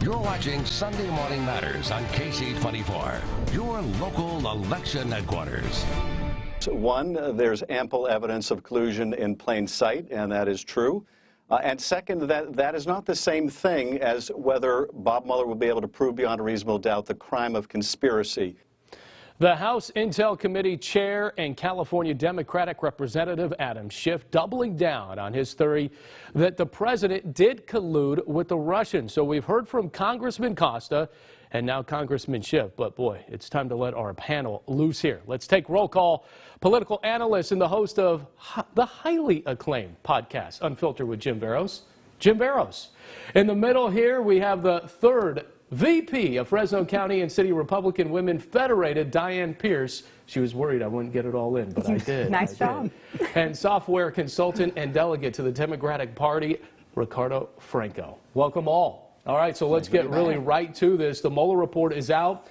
You're watching Sunday Morning Matters on KC24, your local election headquarters. One, there's ample evidence of collusion in plain sight, and that is true. And second, that is not the same thing as whether Bob Mueller will be able to prove beyond a reasonable doubt the crime of conspiracy. The House Intel Committee Chair and California Democratic Representative Adam Schiff doubling down on his theory that the president did collude with the Russians. So we've heard from Congressman Costa and now Congressman Schiff. But boy, it's time to let our panel loose here. Let's take roll call. Political analyst and the host of the highly acclaimed podcast, Unfiltered with Jim Verros. Jim Verros. In the middle here, we have the third VP of Fresno County and City Republican Women Federated, Diane Pearce. She was worried I wouldn't get it all in, but I did. Nice job. And software consultant and delegate to the Democratic Party, Ricardo Franco. Welcome all. All right, so let's get really right to this. The Mueller report is out.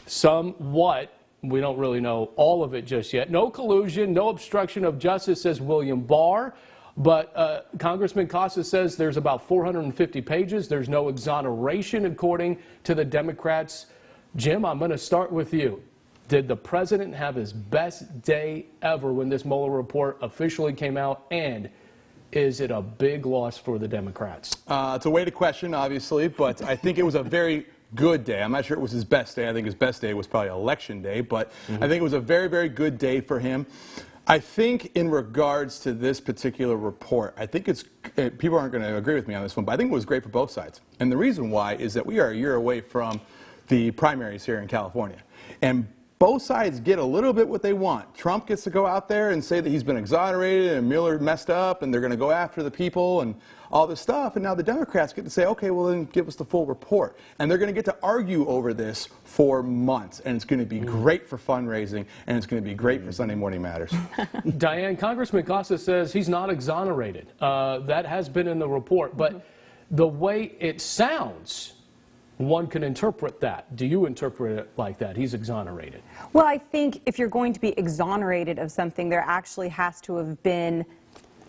Somewhat. We don't really know all of it just yet. No collusion, no obstruction of justice, says William Barr. But Congressman Costa says there's about 450 pages. There's no exoneration, according to the Democrats. Jim, I'm going to start with you. Did the president have his best day ever when this Mueller report officially came out? And is it a big loss for the Democrats? It's a weighted question, obviously, but I think it was a very good day. I'm not sure it was his best day. I think his best day was probably Election Day, but I think it was a very, very good day for him. I think in regards to this particular report, I think people aren't going to agree with me on this one, but I think it was great for both sides. And the reason why is that we are a year away from the primaries here in California. And both sides get a little bit what they want. Trump gets to go out there and say that he's been exonerated and Mueller messed up and they're going to go after the people and all this stuff. And now the Democrats get to say, okay, well then give us the full report. And they're going to get to argue over this for months. And it's going to be great for fundraising and it's going to be great for Sunday Morning Matters. Diane, Congressman Costa says he's not exonerated. That has been in the report. But the way it sounds, one can interpret that. Do you interpret it like that? He's exonerated. Well, I think if you're going to be exonerated of something, there actually has to have been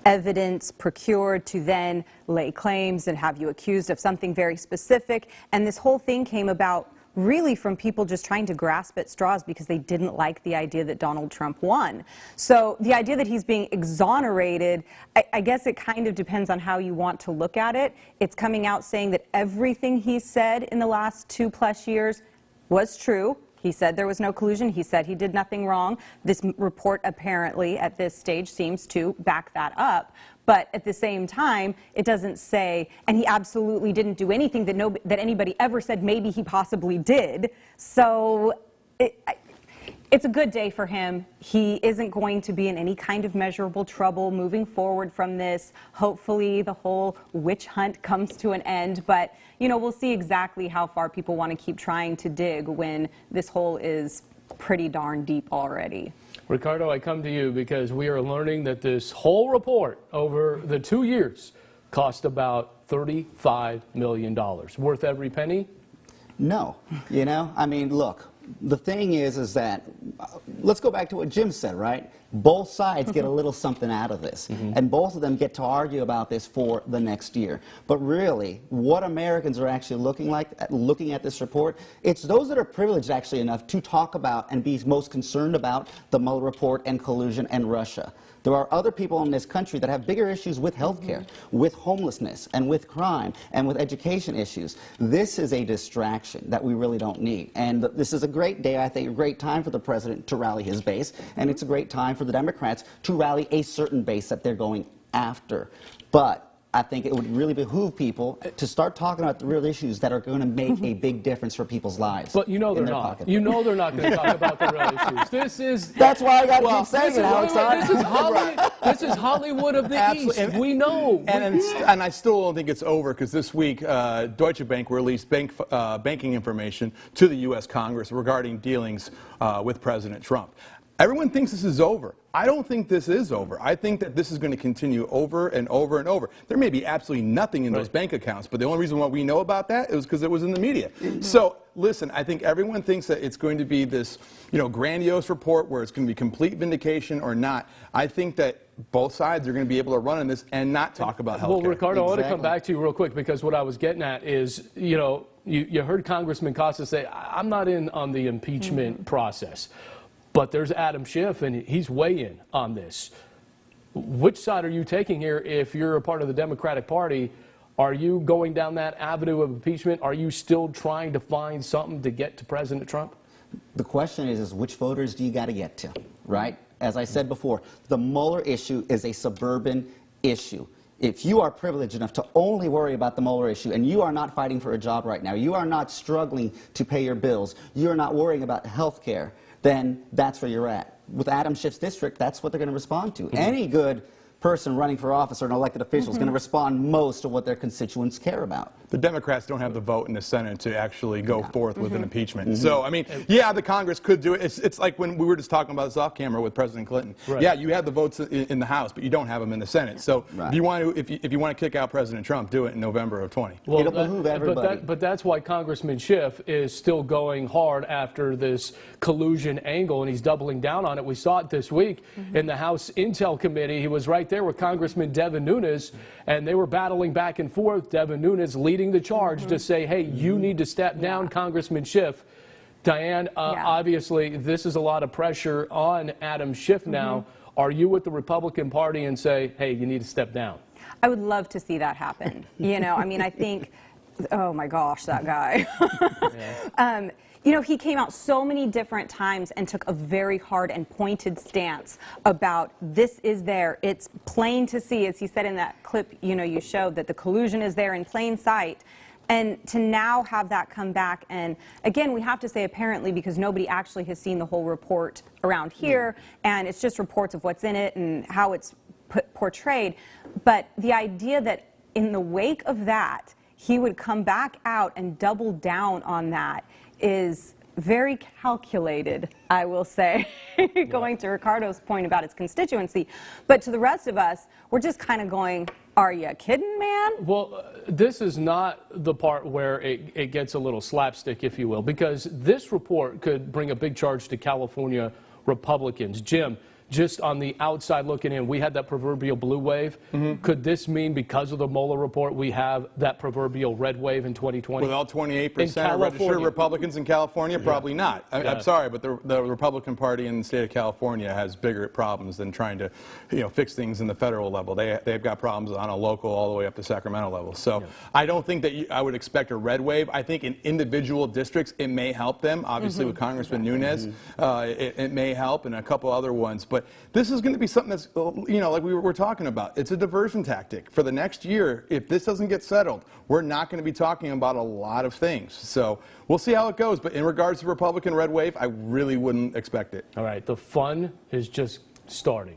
evidence procured to then lay claims and have you accused of something very specific. And this whole thing came about really from people just trying to grasp at straws because they didn't like the idea that Donald Trump won. So the idea that he's being exonerated, I guess it kind of depends on how you want to look at it. It's coming out saying that everything he said in the last 2+ years was true. He said there was no collusion. He said he did nothing wrong. This report apparently at this stage seems to back that up. But at the same time, it doesn't say, and he absolutely didn't do anything that anybody ever said maybe he possibly did. So it's a good day for him. He isn't going to be in any kind of measurable trouble moving forward from this. Hopefully the whole witch hunt comes to an end. But, you know, we'll see exactly how far people want to keep trying to dig when this hole is pretty darn deep already. Ricardo, I come to you because we are learning that this whole report over the 2 years cost about $35 million. Worth every penny? No. You know, I mean, look, the thing is that, let's go back to what Jim said, right? Both sides get a little something out of this, and both of them get to argue about this for the next year. But really, what Americans are actually looking at this report, it's those that are privileged actually enough to talk about and be most concerned about the Mueller report and collusion and Russia. There are other people in this country that have bigger issues with health care, with homelessness, and with crime, and with education issues. This is a distraction that we really don't need. And this is a great day, I think, a great time for the president to rally his base, and it's a great time for the Democrats to rally a certain base that they're going after. But I think it would really behoove people to start talking about the real issues that are going to make a big difference for people's lives. But you know they're not. You know they're not going to talk about the real issues. This is... That's why I got to keep saying it, Alex. This is Hollywood of the East. We know. And I still don't think it's over because this week Deutsche Bank released banking information to the U.S. Congress regarding dealings with President Trump. Everyone thinks this is over. I don't think this is over. I think that this is going to continue over and over and over. There may be absolutely nothing in those bank accounts, but the only reason why we know about that is because it was in the media. So, listen, I think everyone thinks that it's going to be this, grandiose report where it's going to be complete vindication or not. I think that both sides are going to be able to run on this and not talk about health care. Well, Ricardo, I want to come back to you real quick because what I was getting at is, You heard Congressman Costa say, I'm not in on the impeachment process, but there's Adam Schiff, and he's way in on this. Which side are you taking here if you're a part of the Democratic Party? Are you going down that avenue of impeachment? Are you still trying to find something to get to President Trump? The question is which voters do you got to get to, right? As I said before, the Mueller issue is a suburban issue. If you are privileged enough to only worry about the Mueller issue and you are not fighting for a job right now, you are not struggling to pay your bills, you are not worrying about health care, then that's where you're at. With Adam Schiff's district, that's what they're going to respond to. Any good person running for office or an elected official is going to respond most to what their constituents care about. The Democrats don't have the vote in the Senate to actually go forth with an impeachment. So, I mean, yeah, the Congress could do it. It's like when we were just talking about this off camera with President Clinton. Right. Yeah, you have the votes in the House, but you don't have them in the Senate. So, if you want to, if you want to kick out President Trump, do it in November of 20. Well, It'll behoove everybody. but that's why Congressman Schiff is still going hard after this collusion angle, and he's doubling down on it. We saw it this week in the House Intel Committee. He was right there with Congressman Devin Nunes, and they were battling back and forth. Devin Nunes leading the charge to say, hey, you need to step down, Congressman Schiff. Diane, obviously, this is a lot of pressure on Adam Schiff now. Are you with the Republican Party and say, hey, you need to step down? I would love to see that happen. You know, I mean, I think, oh my gosh, that guy. You know, he came out so many different times and took a very hard and pointed stance about this is there. It's plain to see, as he said in that clip, you know, you showed that the collusion is there in plain sight. And to now have that come back, and again, we have to say apparently because nobody actually has seen the whole report around here, and it's just reports of what's in it and how it's portrayed. But the idea that in the wake of that, he would come back out and double down on that is very calculated, I will say, going to Ricardo's point about its constituency. But to the rest of us, we're just kind of going, are you kidding, man? Well, this is not the part where it gets a little slapstick, if you will, because this report could bring a big charge to California Republicans. Jim, just on the outside looking in, we had that proverbial blue wave. Could this mean because of the Mueller report we have that proverbial red wave in 2020? With all 28% of registered Republicans in California, probably not. I'm sorry, but the Republican Party in the state of California has bigger problems than trying to, fix things in the federal level. They've got problems on a local all the way up to Sacramento level. So I don't think that I would expect a red wave. I think in individual districts it may help them. Obviously with Congressman Nunes, it may help, and a couple other ones. But this is going to be something that's, like we were talking about. It's a diversion tactic. For the next year, if this doesn't get settled, we're not going to be talking about a lot of things. So we'll see how it goes. But in regards to Republican red wave, I really wouldn't expect it. All right, the fun is just starting.